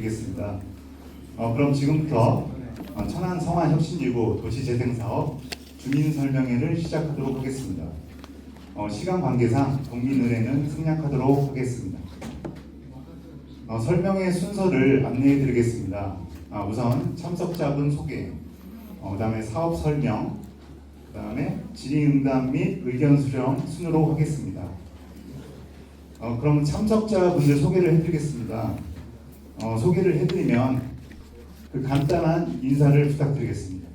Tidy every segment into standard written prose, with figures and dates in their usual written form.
드리겠습니다. 그럼 지금부터 천안 성안 혁신지구 도시재생사업 주민설명회를 시작하도록 하겠습니다. 시간 관계상 동민의례는 생략하도록 하겠습니다. 설명회 순서를 안내해 드리겠습니다. 우선 참석자분 소개, 그 다음에 사업 설명, 그 다음에 질의응답 및 의견 수렴 순으로 하겠습니다. 그럼 참석자분들 소개를 해드리겠습니다. 소개를 해드리면 그 간단한 인사를 부탁드리겠습니다.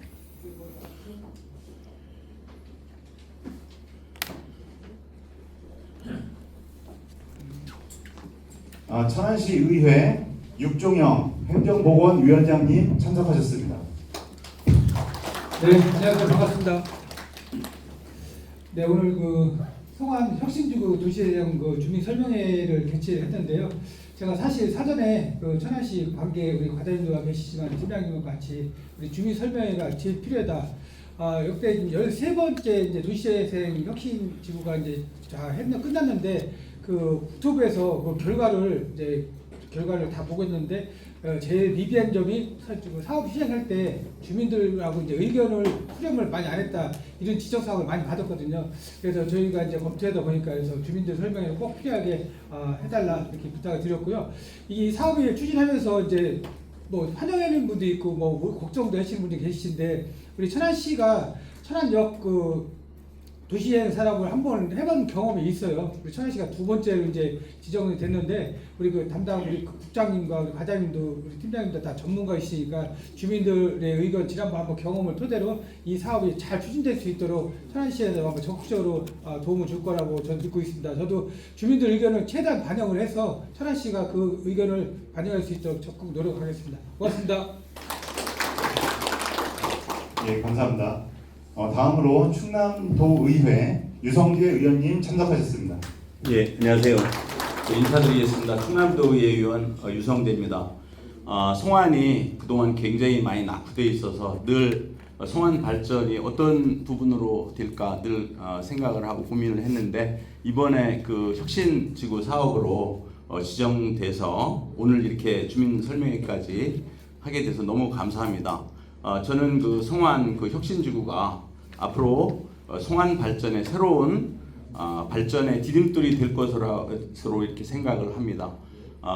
천안시 의회 육종영 행정보건위원장님 참석하셨습니다. 네, 안녕하세요. 반갑습니다. 네, 오늘 성안 혁신지구 도시재생 주민 설명회를 개최했는데요. 제가 사실 사전에 천안시 관계 우리 과장님들과 계시지만 팀장님과 같이 우리 주민 설명회가 제일 필요하다. 역대 13번째 이제 도시재생 혁신지구가 이제 끝났는데 국토부에서 결과를 다 보고 있는데 제일 미비한 점이 사업 시행할 때 주민들하고 이제 의견을 수렴을 많이 안 했다, 이런 지적 사항을 많이 받았거든요. 그래서 저희가 이제 검토하다 보니까 그래서 주민들 설명회를 꼭 필요하게 해달라 이렇게 부탁을 드렸고요. 이 사업을 추진하면서 이제 환영하는 분도 있고 걱정도 하시는 분이 계시는데, 우리 천안시가 천안역 도시여행 사업을 한번 해본 경험이 있어요. 우리 천안시가 두 번째로 이제 지정이 됐는데, 우리 담당 우리 국장님과 우리 과장님도 우리 팀장님도 다 전문가이시니까 주민들의 의견 지난번 한번 경험을 토대로 이 사업이 잘 추진될 수 있도록 천안시에서 한번 적극적으로 도움을 줄 거라고 저는 믿고 있습니다. 저도 주민들 의견을 최대한 반영을 해서 천안시가 그 의견을 반영할 수 있도록 적극 노력하겠습니다. 고맙습니다. 예, 감사합니다. 다음으로 충남도의회 유성재 의원님 참석하셨습니다. 예, 안녕하세요. 인사드리겠습니다. 충남도의회 의원 유성재입니다. 성안이 그동안 굉장히 많이 낙후되어 있어서 늘 성안 발전이 어떤 부분으로 될까 늘 생각을 하고 고민을 했는데, 이번에 혁신지구 사업으로 지정돼서 오늘 이렇게 주민 설명회까지 하게 돼서 너무 감사합니다. 저는 성안 혁신지구가 앞으로 성안 발전의 새로운 발전의 디딤돌이 될 것으로 이렇게 생각을 합니다.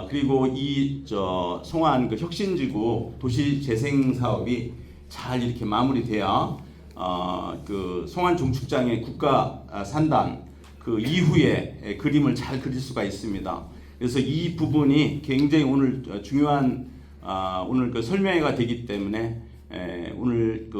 그리고 이 성안 혁신지구 도시재생 사업이 잘 이렇게 마무리돼야 성안 종축장의 국가 산단 이후에 그림을 잘 그릴 수가 있습니다. 그래서 이 부분이 굉장히 오늘 중요한 오늘 설명회가 되기 때문에 오늘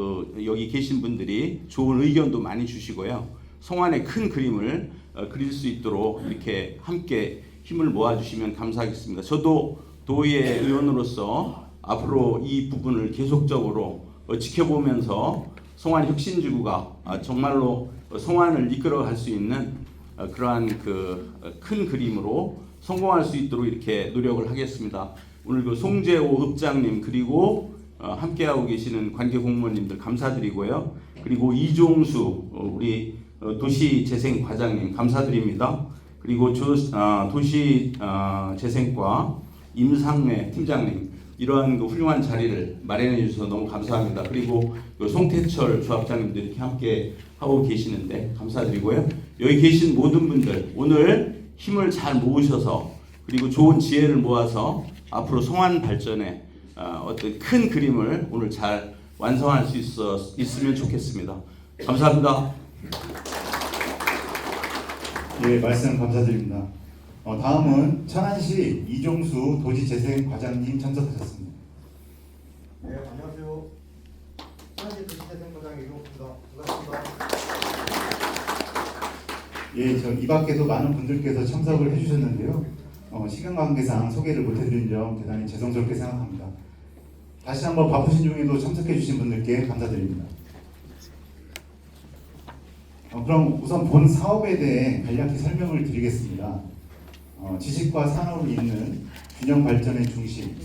여기 계신 분들이 좋은 의견도 많이 주시고요. 성안의 큰 그림을 그릴 수 있도록 이렇게 함께 힘을 모아주시면 감사하겠습니다. 저도 도의회 의원으로서 앞으로 이 부분을 계속적으로 지켜보면서 성안 혁신지구가 정말로 성안을 이끌어갈 수 있는 그러한 큰 그림으로 성공할 수 있도록 이렇게 노력을 하겠습니다. 오늘 송재호 읍장님 그리고 함께하고 계시는 관계 공무원님들 감사드리고요. 그리고 이종수 우리 도시재생 과장님 감사드립니다. 그리고 도시재생과 임상래 팀장님, 이러한 훌륭한 자리를 마련해 주셔서 너무 감사합니다. 그리고 송태철 조합장님도 이렇게 함께 하고 계시는데 감사드리고요. 여기 계신 모든 분들 오늘 힘을 잘 모으셔서 그리고 좋은 지혜를 모아서 앞으로 성안 발전에 어떤 큰 그림을 오늘 잘 완성할 수 있으면 좋겠습니다. 감사합니다. 예, 말씀 감사드립니다. 다음은 천안시 이종수 도시재생 과장님 참석하셨습니다. 네, 안녕하세요. 천안시 도시재생 과장 이종수입니다. 반갑습니다. 예, 이 밖에도 많은 분들께서 참석을 해주셨는데요. 시간 관계상 소개를 못해드린 점 대단히 죄송스럽게 생각합니다. 다시 한번 바쁘신 중에도 참석해주신 분들께 감사드립니다. 그럼 우선 본 사업에 대해 간략히 설명을 드리겠습니다. 지식과 산업을 잇는 균형 발전의 중심,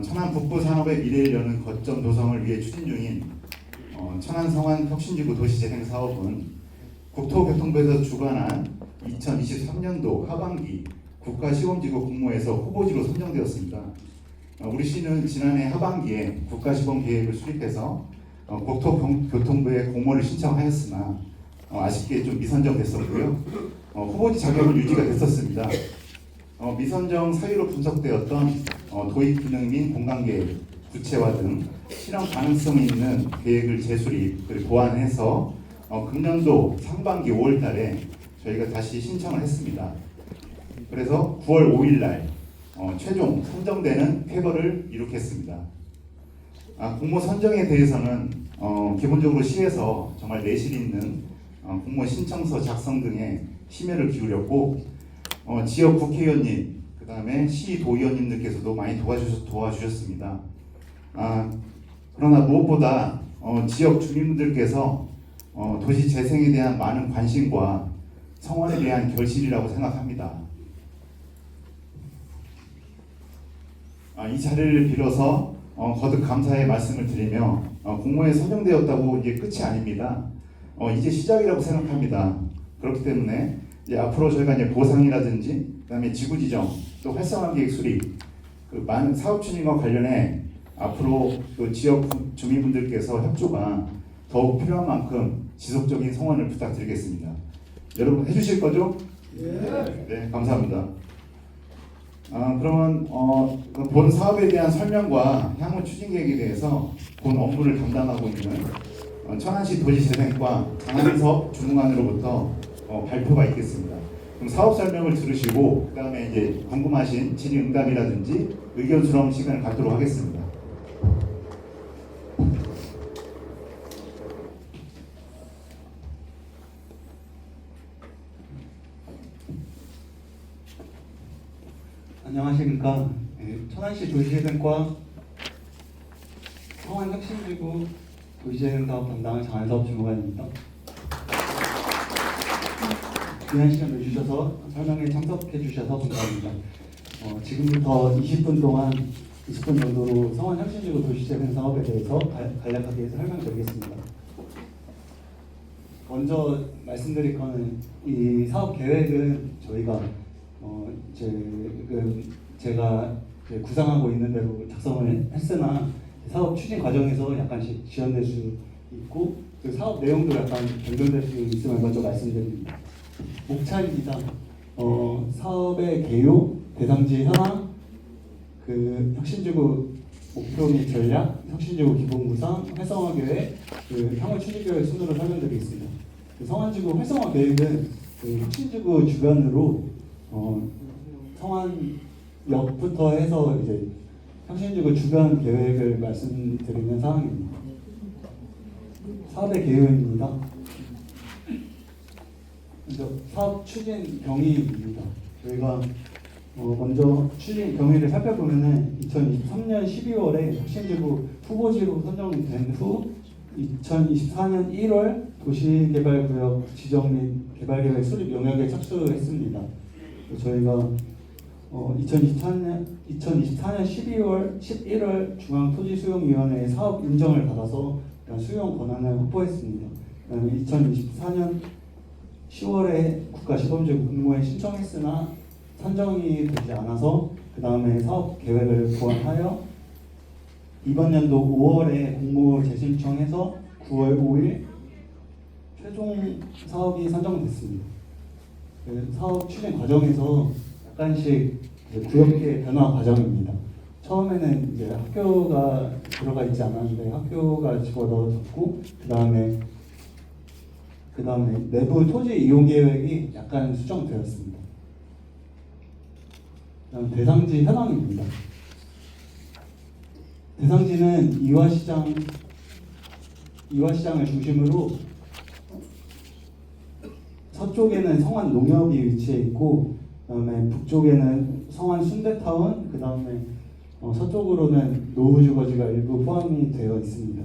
천안 북부 산업의 미래를 여는 거점 도성을 위해 추진 중인 천안 성안 혁신지구 도시재생 사업은 국토교통부에서 주관한 2023년도 하반기 국가시범지구 공모에서 후보지로 선정되었습니다. 우리 시는 지난해 하반기에 국가시범 계획을 수립해서 국토교통부에 공모를 신청하였으나 아쉽게 좀 미선정됐었고요. 후보지 자격은 유지가 됐었습니다. 미선정 사유로 분석되었던 도입 기능 및 공간계획, 구체화 등 실현 가능성이 있는 계획을 재수립 그리고 보완해서 금년도 상반기 5월달에 저희가 다시 신청을 했습니다. 그래서 9월 5일날 최종 선정되는 쾌거를 이룩했습니다. 공모 선정에 대해서는 기본적으로 시에서 정말 내실 있는 공모 신청서 작성 등에 심혈을 기울였고 지역 국회의원님, 그 다음에 시 도의원님들께서도 많이 도와주셨습니다. 그러나 무엇보다 지역 주민분들께서 도시 재생에 대한 많은 관심과 성원에 대한 결실이라고 생각합니다. 이 자리를 빌어서 거듭 감사의 말씀을 드리며 공모에 선정되었다고 이게 끝이 아닙니다. 이제 시작이라고 생각합니다. 그렇기 때문에 이제 앞으로 저희가 이제 보상이라든지 그다음에 지구 지정 또 활성화 계획 수립 그 많은 사업 추진과 관련해 앞으로 그 지역 주민분들께서 협조가 더욱 필요한 만큼 지속적인 성원을 부탁드리겠습니다. 여러분 해주실 거죠? 네, 감사합니다. 그러면 본 사업에 대한 설명과 향후 추진 계획에 대해서 본 업무를 담당하고 있는 천안시 도시재생과 장한섭 주무관으로부터 발표가 있겠습니다. 그럼 사업 설명을 들으시고 그다음에 이제 궁금하신 질의응답이라든지 의견 수렴 시간을 갖도록 하겠습니다. 안녕하십니까. 천안시 도시재생과 성안혁신지구 도시재생사업 담당 장한섭 주무관입니다. 귀한 시간 내주셔서 설명에 참석해 주셔서 감사합니다. 지금부터 20분 정도로 성안혁신지구 도시재생 사업에 대해서 간략하게 설명드리겠습니다. 먼저 말씀드릴 거는 이 사업 계획은 저희가 제가 구상하고 있는 대로 작성을 했으나 사업 추진 과정에서 약간씩 지연될 수 있고 그 사업 내용도 약간 변경될 수 있음을 먼저 말씀드립니다. 목차입니다. 사업의 개요, 대상지 현황, 그 혁신지구 목표 및 전략, 혁신지구 기본 구상, 활성화 계획, 그 향후 추진 계획 순으로 설명드리겠습니다. 그 성안지구 활성화 계획은 그 혁신지구 주변으로 성안역부터 해서 이제 혁신지구 주변 계획을 말씀드리는 사항입니다. 사업의 개요입니다. 먼저 사업 추진 경위입니다. 저희가 먼저 추진 경위를 살펴보면은 2023년 12월에 혁신지구 후보지로 선정된 후 2024년 1월 도시개발구역 지정 및 개발계획 수립 용역에 착수했습니다. 저희가 2024년 12월 11월 중앙토지수용위원회의 사업 인정을 받아서 수용 권한을 확보했습니다. 그다음에 2024년 10월에 국가시범지구 공모에 신청했으나 선정이 되지 않아서 그 다음에 사업 계획을 보완하여 이번 연도 5월에 공모 재신청해서 9월 5일 최종 사업이 선정됐습니다. 그 사업 추진 과정에서 약간씩 구역의 변화 과정입니다. 처음에는 이제 학교가 들어가 있지 않았는데 학교가 집어넣어졌고 그 다음에 내부 토지 이용 계획이 약간 수정되었습니다. 그다음 대상지 현황입니다. 대상지는 이화시장을 중심으로 서쪽에는 성안 농협이 위치해 있고 그다음에 북쪽에는 성안 순대타운 그다음에 서쪽으로는 노후주거지가 일부 포함이 되어 있습니다.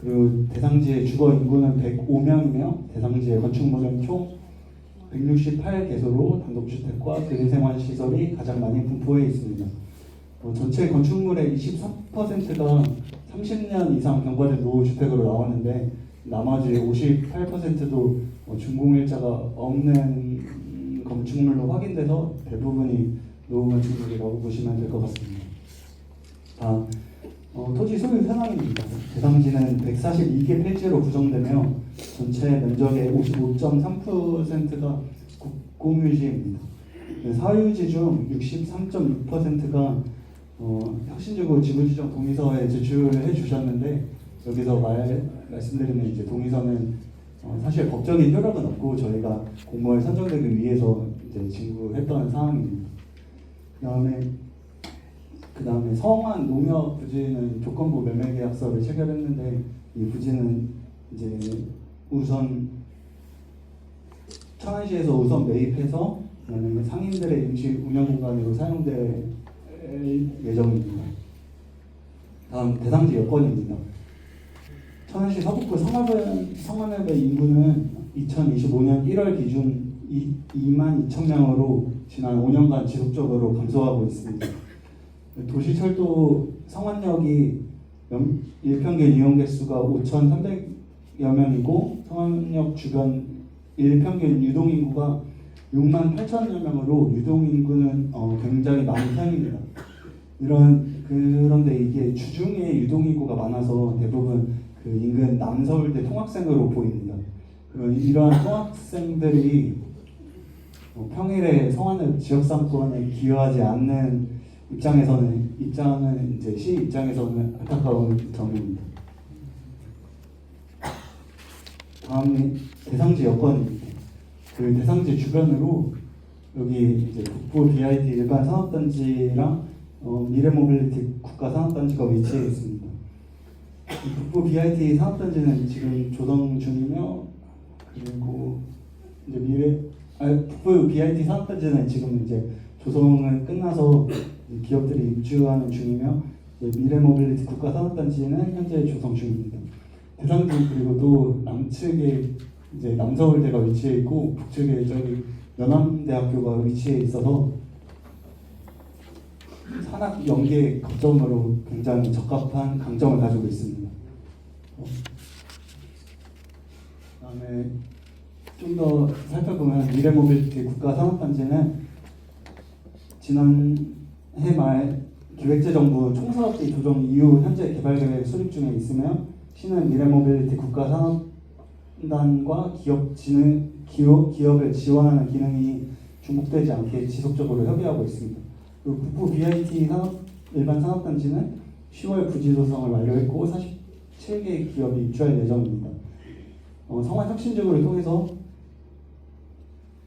그리고 대상지의 주거 인구는 105명이며 대상지의 건축물은 총 168개소로 단독주택과 근생활시설이 가장 많이 분포해 있습니다. 전체 건축물의 23%가 30년 이상 경과된 노후주택으로 나오는데 나머지 58%도 준공일자가 없는 건축물로 확인돼서 대부분이 노후 건축물이라고 보시면 될 것 같습니다. 다 토지 소유 현황입니다. 대상지는 142개 필지로 구성되며 전체 면적의 55.3%가 국공유지입니다. 사유지 중 63.6%가 혁신지구 지구지정 동의서에 제출해 주셨는데 여기서 말씀드리면 이제 동의서는 사실 법적인 효력은 없고 저희가 공모에 선정되기 위해서 이제 진구했던 사항입니다. 그다음에 성안 농협 부지는 조건부 매매계약서를 체결했는데 이 부지는 이제 우선 천안시에서 우선 매입해서 상인들의 임시 운영 공간으로 사용될 예정입니다. 다음 대상지 여건입니다. 천안시 서북구 성안읍의 인구는 2025년 1월 기준 2만 2천 명으로 지난 5년간 지속적으로 감소하고 있습니다. 도시철도 성안역이 일평균 이용 개수가 5,300여 명이고 성안역 주변 일평균 유동 인구가 6만 8천여 명으로 유동 인구는 굉장히 많은 편입니다. 그런데 이게 주중에 유동 인구가 많아서 대부분 그 인근 남서울대 통학생으로 보입니다. 이러한 통학생들이 평일에 성안읍 지역상권에 기여하지 않는 입장은 이제 시 입장에서는 안타까운 점입니다. 다음에 대상지 여건입니다. 그 대상지 주변으로 여기 이제 북부 BIT 일반 산업단지랑 미래모빌리티 국가산업단지가 위치해 있습니다. 북부 BIT 산업단지는 지금 조성 중이며 그리고 이제 북부 BIT 산업단지는 지금 이제 조성은 끝나서 기업들이 입주하는 중이며 미래모빌리티 국가산업단지는 현재 조성 중입니다. 대상지 그리고 또 남측에 이제 남서울대가 위치해 있고 북측에 저기 연암대학교가 위치해 있어서 산학 연계 거점으로 굉장히 적합한 강점을 가지고 있습니다. 그다음에 좀 더 살펴보면 미래모빌리티 국가산업단지는 지난해 말 기획재정부 총사업비 조정 이후 현재 개발계획 수립 중에 있으며 시는 미래모빌리티 국가산업단과 기업을 지원하는 기능이 중복되지 않게 지속적으로 협의하고 있습니다. 그리고 북부 BIT 일반 산업단지는 10월 부지 조성을 완료했고 47개 기업이 입주할 예정입니다. 성안 혁신지구를 통해서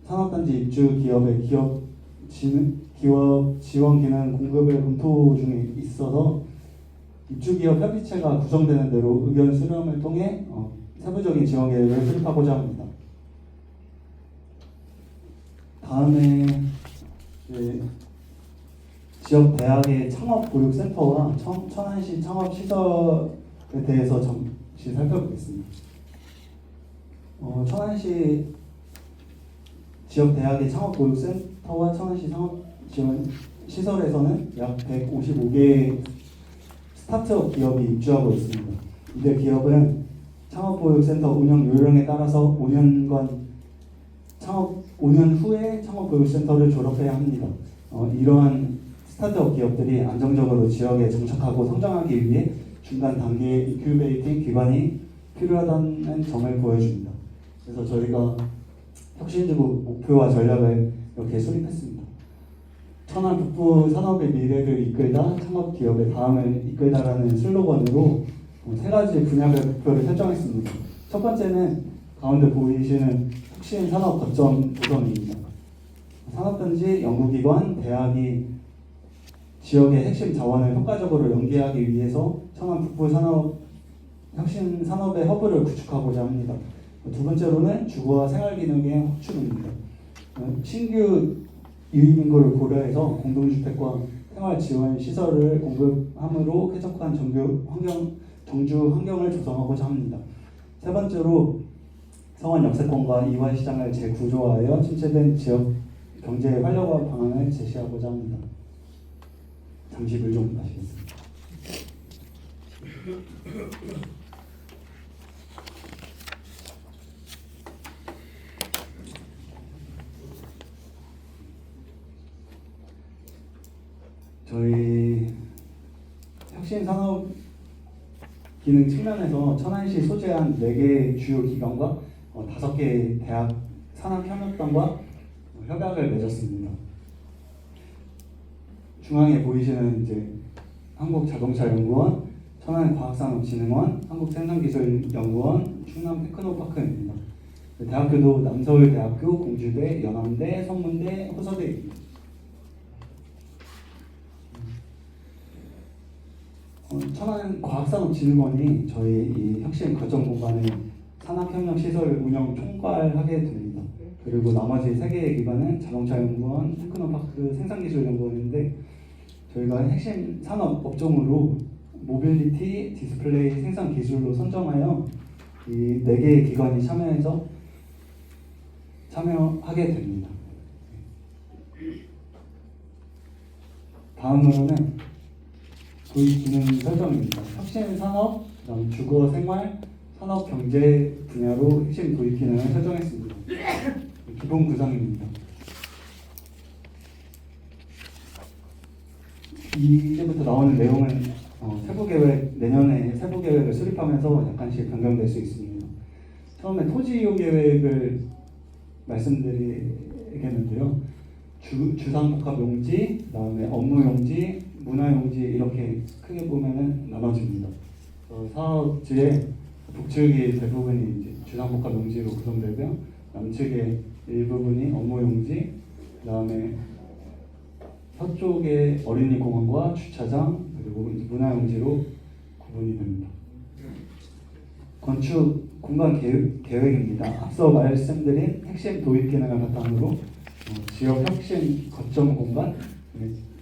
산업단지 입주 기업의 기업 지원 기능 공급을 검토 중에 있어서 입주기업 협의체가 구성되는 대로 의견 수렴을 통해 세부적인 지원 계획을 수립하고자 합니다. 다음에 지역 대학의 창업 교육센터와 천안시 창업 시설에 대해서 잠시 살펴보겠습니다. 천안시 지역 대학의 창업 교육센터와 천안시 창업 지원 시설에서는 약 155개의 스타트업 기업이 입주하고 있습니다. 이들 기업은 창업교육센터 운영 요령에 따라서 5년 후에 창업교육센터를 졸업해야 합니다. 이러한 스타트업 기업들이 안정적으로 지역에 정착하고 성장하기 위해 중간 단계의 인큐베이팅 기관이 필요하다는 점을 보여줍니다. 그래서 저희가 혁신지구 목표와 전략을 이렇게 수립했습니다. 천안 북부 산업의 미래를 이끌다, 창업 기업의 다음을 이끌다라는 슬로건으로 세 가지 분야별 목표를 설정했습니다. 첫 번째는 가운데 보이시는 혁신 산업 거점 조성입니다. 산업단지, 연구기관, 대학이 지역의 핵심 자원을 효과적으로 연계하기 위해서 천안 북부 혁신 산업의 허브를 구축하고자 합니다. 두 번째로는 주거와 생활기능의 확충입니다. 신규 유입인구를 고려해서 공동주택과 생활지원 시설을 공급함으로 쾌적한 정주 환경을 조성하고자 합니다. 세 번째로 성안 역세권과 이화시장을 재구조하여 침체된 지역 경제 활력화 방안을 제시하고자 합니다. 잠시 물 좀 마시겠습니다. 저희 혁신 산업 기능 측면에서 천안시 소재한 4개 주요 기관과 5개 대학 산학협력단과 협약을 맺었습니다. 중앙에 보이시는 이제 한국자동차연구원, 천안과학산업진흥원, 한국생산기술연구원, 충남테크노파크입니다. 대학교도 남서울대학교, 공주대, 연암대, 선문대, 호서대입니다. 천안과학산업진흥원이 저희 이 혁신 거점 공간의 산학협력시설 운영 총괄하게 됩니다. 그리고 나머지 3개의 기관은 자동차연구원, 테크노파크, 생산기술연구원인데 저희가 핵심 산업 업종으로 모빌리티, 디스플레이, 생산기술로 선정하여 이 4개의 기관이 참여하게 됩니다. 다음으로는 도입 기능 설정입니다. 혁신 산업, 그다음 주거 생활, 산업 경제 분야로 핵심 도입 기능을 설정했습니다. 기본 구성입니다. 이제부터 나오는 내용은 내년에 세부 계획을 수립하면서 약간씩 변경될 수 있습니다. 처음에 토지 이용 계획을 말씀드리겠는데요. 주상복합 용지, 그다음에 업무 용지, 문화 용지 이렇게 크게 보면은 나눠집니다. 사업지의 북측이 대부분이 이제 주상복합 용지로 구성되고요. 남측의 일부분이 업무 용지, 그다음에 서쪽의 어린이 공원과 주차장 그리고 이제 문화 용지로 구분이 됩니다. 건축 공간 계획입니다. 앞서 말씀드린 핵심 도입 기능을 바탕으로 지역 혁신 거점 공간,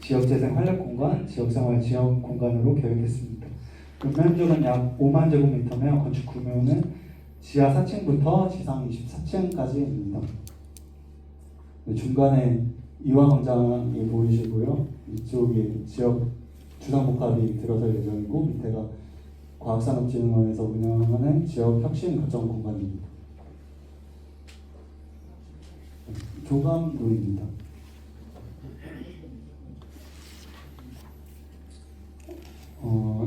지역재생 활력 공간, 지역생활 지역 공간으로 계획했습니다. 면적은 약 5만 제곱미터며 건축 규모는 지하 4층부터 지상 24층까지입니다. 중간에 이화광장이 보이시고요. 이쪽이 지역 주상복합이 들어설 예정이고 밑에가 과학산업진흥원에서 운영하는 지역 혁신 거점 공간입니다. 교감로입니다.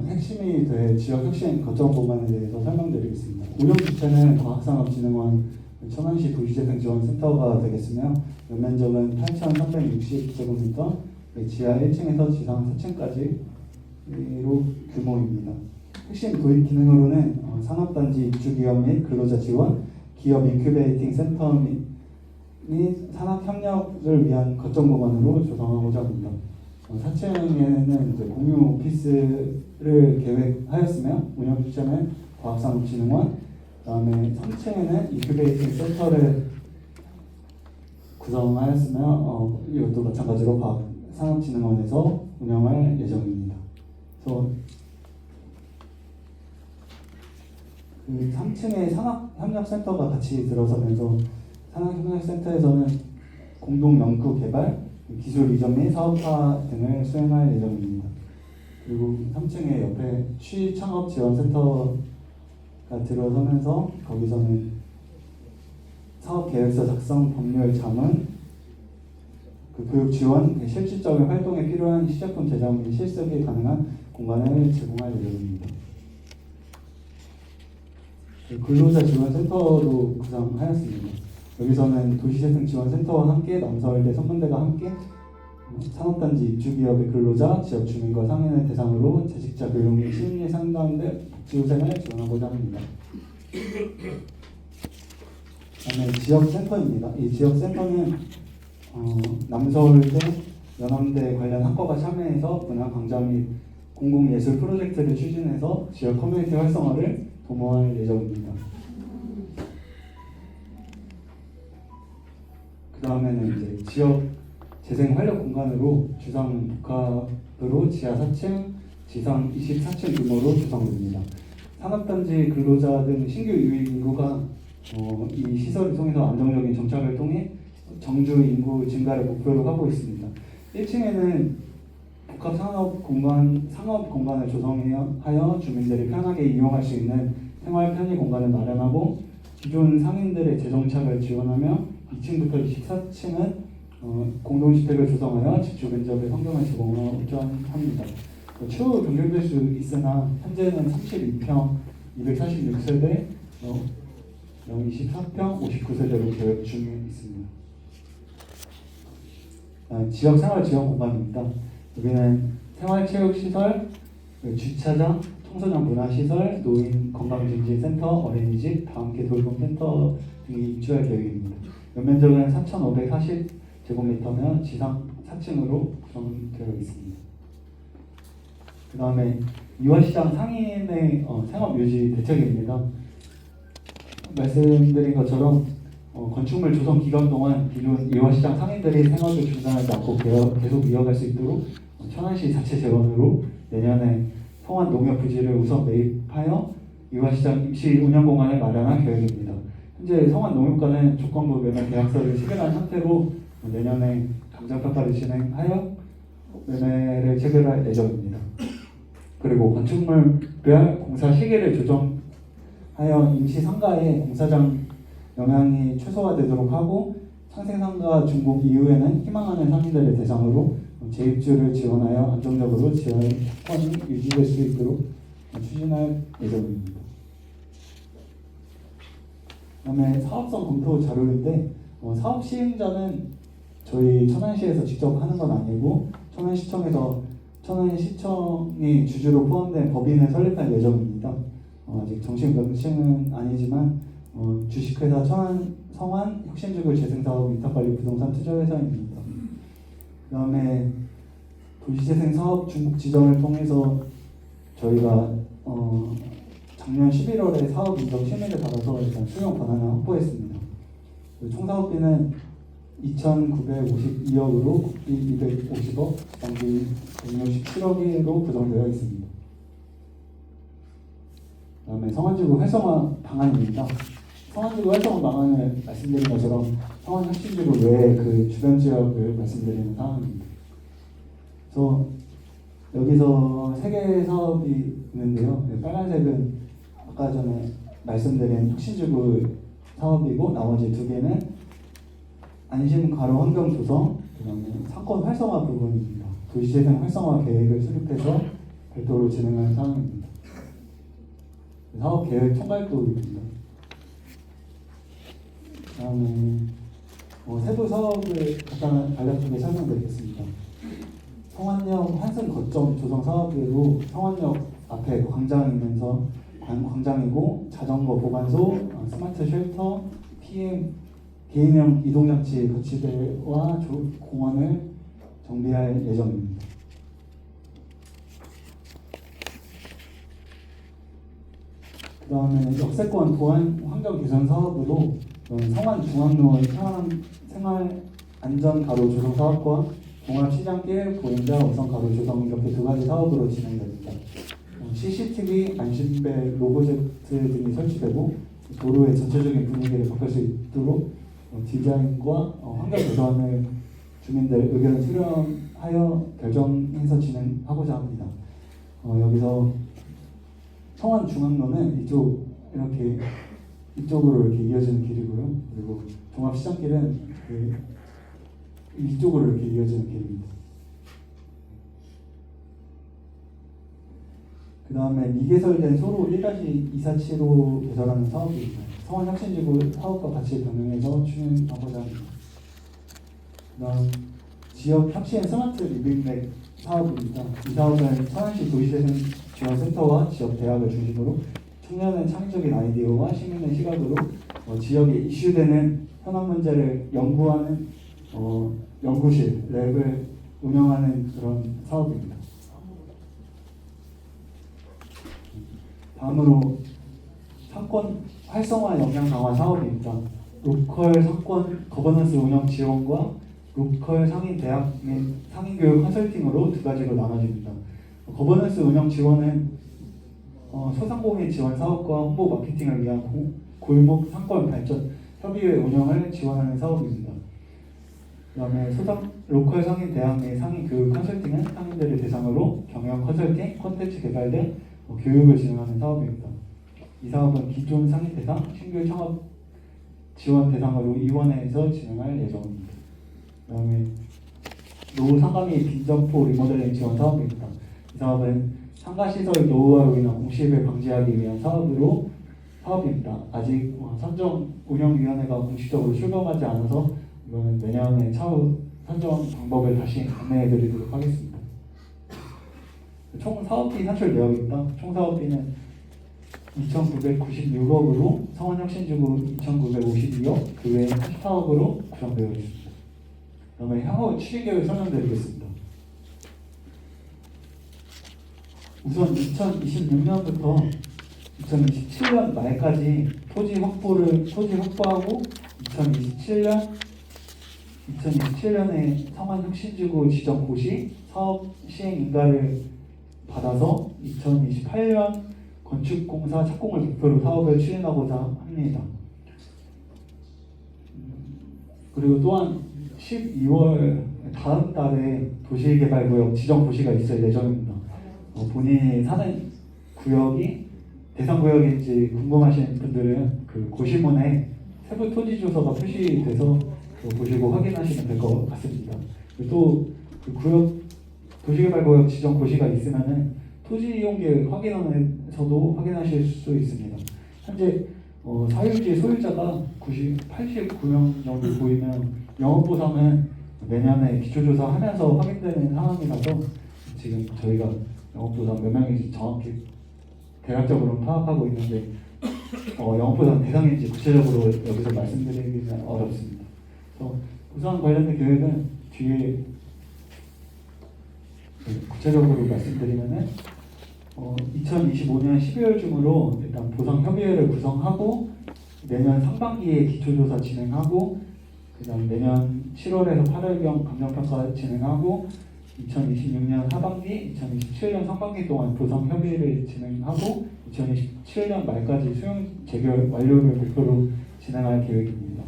핵심이 될 지역 혁신 거점 공간에 대해서 설명드리겠습니다. 운영 주체는 과학산업진흥원 천안시 도시재생지원센터가 되겠으며 연면적은 8,360제곱미터, 지하 1층에서 지상 4층까지로 규모입니다. 핵심 도입 기능으로는 산업단지 입주기업 및 근로자 지원, 기업 인큐베이팅 센터 및 산학협력을 위한 거점 공간으로 조성하고자 합니다. 4층에는 이제 공유 오피스를 계획하였으며 운영 주체는 과학산업진흥원, 그다음에 3층에는 인큐베이팅 센터를 구성하였으며 이것도 마찬가지로 과학산업진흥원에서 운영할 예정입니다. 그래서 그 3층에 산학협력센터가 같이 들어서면서 산학협력센터에서는 공동 연구 개발, 기술 이전 및 사업화 등을 수행할 예정입니다. 그리고 3층에 옆에 취창업지원센터가 들어서면서 거기서는 사업계획서 작성, 법률 자문, 교육 지원, 실질적인 활동에 필요한 시제품 제작 및 실습이 가능한 공간을 제공할 예정입니다. 근로자 지원센터도 구성하였습니다. 여기서는 도시재생지원센터와 함께 남서울대 선문대가 함께 산업단지 입주기업의 근로자, 지역 주민과 상인을 대상으로 재직자 교육 및 심리 상담 등 복지후생을 지원하고자 합니다. 다음에 지역센터입니다. 이 지역센터는 남서울대, 연암대 관련 학과가 참여해서 문화 강좌 및 공공예술 프로젝트를 추진해서 지역 커뮤니티 활성화를 도모할 예정입니다. 그 다음에는 이제 지역 재생 활력 공간으로 주상복합으로 지하 4층, 지상 24층 규모로 구성됩니다. 산업단지 근로자 등 신규 유입 인구가 이 시설을 통해서 안정적인 정착을 통해 정주 인구 증가를 목표로 하고 있습니다. 1층에는 복합 상업 공간을 조성하여 주민들이 편하게 이용할 수 있는 생활 편의 공간을 마련하고 기존 상인들의 재정착을 지원하며 2층부터 24층은 공동주택을 조성하여 집주 근접의 환경을 제공하고자 합니다. 추후 변경될 수 있으나 현재는 32평 246세대 024평 59세대로 계획 중에 있습니다. 지역생활지원 공간입니다. 여기는 생활체육시설, 주차장, 청소년 문화시설, 노인 건강증진센터, 어린이집, 다함께 돌봄센터 등이 입주할 계획입니다. 연면적은 3,540제곱미터면 지상 4층으로 구성되어 있습니다. 그 다음에 이화시장 상인의 생업유지 대책입니다. 말씀드린 것처럼 건축물 조성 기간 동안 기존 이화시장 상인들이 생업을 중단하지 않고 계속 이어갈 수 있도록 천안시 자체 재원으로 내년에 성안 농협 부지를 우선 매입하여 이화시장 입시 운영 공간을 마련할 계획입니다. 현재 성안 농협과는 조건부 매매 계약서를 체결한 상태로 내년에 감정평가를 진행하여 매매를 체결할 예정입니다. 그리고 건축물별 공사 시기를 조정하여 임시 상가의 공사장 영향이 최소화되도록 하고 상생상가 준공 이후에는 희망하는 상인들을 대상으로 재입주를 지원하여 안정적으로 지원권이 유지될 수 있도록 추진할 예정입니다. 그다음에 사업성 검토 자료인데 사업 시행자는 저희 천안시에서 직접 하는 건 아니고 천안시청이 주주로 포함된 법인을 설립할 예정입니다. 아직 정식 명칭은 아니지만 주식회사 성안 혁신지구 재생사업 위탁관리 부동산 투자회사입니다. 그 다음에 도시재생 사업 중국 지정을 통해서 저희가 작년 11월에 사업 인정 심의를 받아서 일단 수용 권한을 확보했습니다. 총 사업비는 2,952억으로 국비 250억, 당비 167억으로 구성되어 있습니다. 그 다음에 성안지구 활성화 방안입니다. 성안지구 활성화 방안을 말씀드린 것처럼 성안혁신지구 외에 그 주변 지역을 말씀드리는 상황입니다. 그래서 여기서 3개의 사업이 있는데요. 빨간색은 아까 전에 말씀드린 혁신지구 사업이고 나머지 2개는 안심 가로 환경 조성, 그다음에 상권 활성화 부분입니다. 도시재생 활성화 계획을 수립해서 별도로 진행하는 사항입니다. 사업 계획 총괄도입니다. 그다음에 세부 사업을 간략하게 설명드리겠습니다. 성안역 환승 거점 조성 사업으로 성안역 앞에 광장이고 자전거 보관소, 스마트 쉘터, PM 개인형 이동장치 거치대와 공원을 정비할 예정입니다. 그 다음에 역세권 보안 환경 개선 사업으로 성안중앙로의 생활 안전 가로 조성 사업과 종합시장길 보행자 우선 가로 조성 이렇게 2가지 사업으로 진행됩니다. CCTV, 안심벨, 로고제트 등이 설치되고 도로의 전체적인 분위기를 바꿀 수 있도록 디자인과 환경 개선을 주민들 의견을 수렴하여 결정해서 진행하고자 합니다. 여기서 성안중앙로는 이쪽으로 이렇게 이어지는 길이고요. 그리고 종합시장길은 이쪽으로 이렇게 이어지는 길입니다. 그 다음에 미개설된 소로 1-247호 개설하는 사업입니다. 성안혁신지구 사업과 같이 병행해서 추진하고자 합니다. 그 다음 지역 혁신 스마트 리빙렉 사업입니다. 이 사업은 천안시 도시재생지원센터와 지역 대학을 중심으로 청년의 창의적인 아이디어와 시민의 시각으로 지역에 이슈되는 현안 문제를 연구하는 연구실, 랩을 운영하는 그런 사업입니다. 다음으로 상권 활성화 역량 강화 사업입니다. 로컬 상권 거버넌스 운영 지원과 로컬 상인 대학 및 상인 교육 컨설팅으로 2가지로 나눠집니다. 거버넌스 운영 지원은 소상공인 지원 사업과 홍보 마케팅을 위한 골목 상권 발전 협의회 운영을 지원하는 사업입니다. 그다음에 로컬 상인 대학 및 상인 교육 컨설팅은 상인들을 대상으로 경영 컨설팅, 콘텐츠 개발 등 교육을 진행하는 사업입니다. 이 사업은 기존 상인 대상, 신규 창업 지원 대상으로 이원회에서 진행할 예정입니다. 그다음에 노상가 및 빈점포 리모델링 지원 사업입니다. 이 사업은 상가시설 노후화로 인한 공시를 방지하기 위한 사업입니다. 아직 선정 운영위원회가 공식적으로 출범하지 않아서 이거는 내년에 차후 선정 방법을 다시 안내해드리도록 하겠습니다. 총 사업비 산출 내역입니다. 총 사업비는 2,996억으로 성원혁신지구 2,952억, 그 외에 84억으로 구성되어 있습니다. 그다음에 향후 추진계획 설명드리겠습니다. 우선 2026년부터 2027년 말까지 토지 확보하고 2027년에 성안혁신지구 지정 고시 사업 시행 인가를 받아서 2028년 건축공사 착공을 목표로 사업을 추진하고자 합니다. 그리고 또한 12월 다음 달에 도시개발구역 지정 고시가 있을 예정입니다. 본인이 사는 구역이 대상 구역인지 궁금하신 분들은 그 고시문에 세부 토지 주소가 표시돼서 보시고 확인하시면 될 것 같습니다. 또 그 구역 도시개발구역 지정 고시가 있으면은 토지 이용계획 확인원에서도 확인하실 수 있습니다. 현재 사유지 소유자가 89명 정도 보이면 영업보상은 내년에 기초조사하면서 확인되는 상황이라서 지금 저희가 영업보상 몇 명인지 정확히 대략적으로 파악하고 있는데 영업보상 대상인지 구체적으로 여기서 말씀드리기는 어렵습니다. 그래서 보상 관련된 계획은 뒤에 구체적으로 말씀드리면은 2025년 12월 중으로 일단 보상 협의회를 구성하고 내년 상반기에 기초조사 진행하고 그다음 내년 7월에서 8월경 감정평가 진행하고 2026년 하반기, 2027년 상반기 동안 보상 협의를 진행하고 2027년 말까지 수용 재결 완료를 목표로 진행할 계획입니다.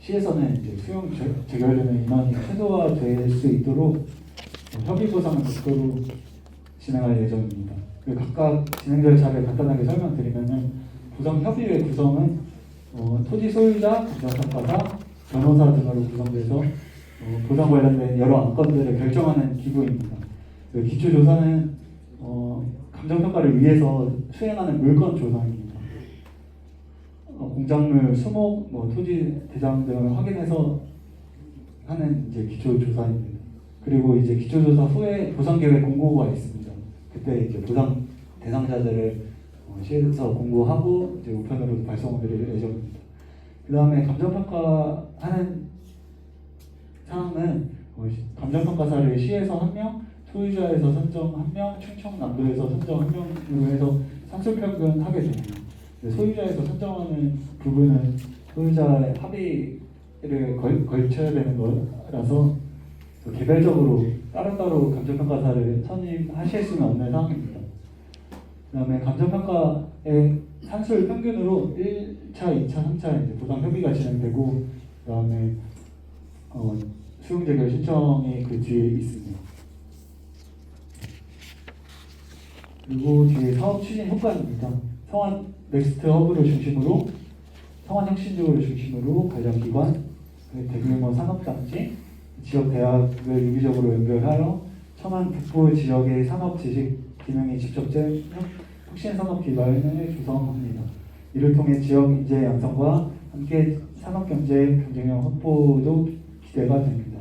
시에서는 이제 수용 재결되는 인원이 최소화될 수 있도록 협의 보상을 목표로 진행할 예정입니다. 각각 진행 절차를 간단하게 설명드리면은 보상 협의회 구성은 토지 소유자, 감정평가사, 변호사 등으로 구성돼서 보상 관련된 여러 안건들을 결정하는 기구입니다. 기초조사는 감정평가를 위해서 수행하는 물건 조사입니다. 공작물, 수목, 토지 대장 등을 확인해서 하는 이제 기초조사입니다. 그리고 이제 기초조사 후에 보상계획 공고가 있습니다. 그때 이제 보상 대상자들을 시에서 공고하고 이제 우편으로 발송드릴 예정입니다. 그 다음에 감정평가하는 사항은 감정평가사를 시에서 1명, 소유자에서 선정 1명, 충청남도에서 선정 1명으로 해서 상술평균 하게 됩니다. 소유자에서 선정하는 부분은 소유자의 합의를 걸쳐야 되는 거라서 개별적으로 따로따로 감정평가사를 선임하실 수는 없는 상황입니다. 그 다음에 감정평가의 산술 평균으로 1차, 2차, 3차 이제 보상 협의가 진행되고 그 다음에 수용재결 신청이 그 뒤에 있습니다. 그리고 뒤에 사업 추진 효과입니다. 성안 넥스트 허브를 중심으로 성안 혁신지구를 중심으로 관련 기관, 대규모 산업단지, 지역 대학을 유기적으로 연결하여 천안 북부 지역의 산업 지식 기능이 직접적 혁신 산업 기반을 조성합니다. 이를 통해 지역 인재 양성과 함께 산업 경제 경쟁력 확보도 기대가 됩니다.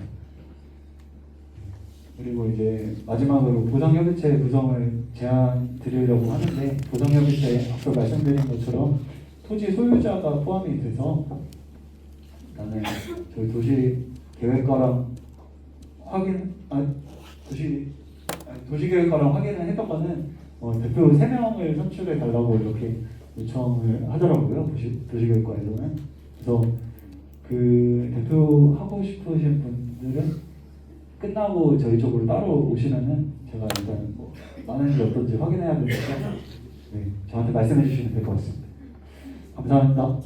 그리고 이제 마지막으로 보상협의체 구성을 제안 드리려고 하는데 보상협의체 앞서 말씀드린 것처럼 토지 소유자가 포함이 돼서 일단은 저희 도시 계획과랑 도시계획과랑 확인을 했던 거는 대표 3명을 선출해 달라고 이렇게 요청을 하더라고요. 도시계획과에서는. 그래서 그 대표 하고 싶으신 분들은 끝나고 저희 쪽으로 따로 오시면은 제가 일단 많은지 어떤지 확인해야 되니까 저한테 말씀해 주시면 될 것 같습니다. 감사합니다.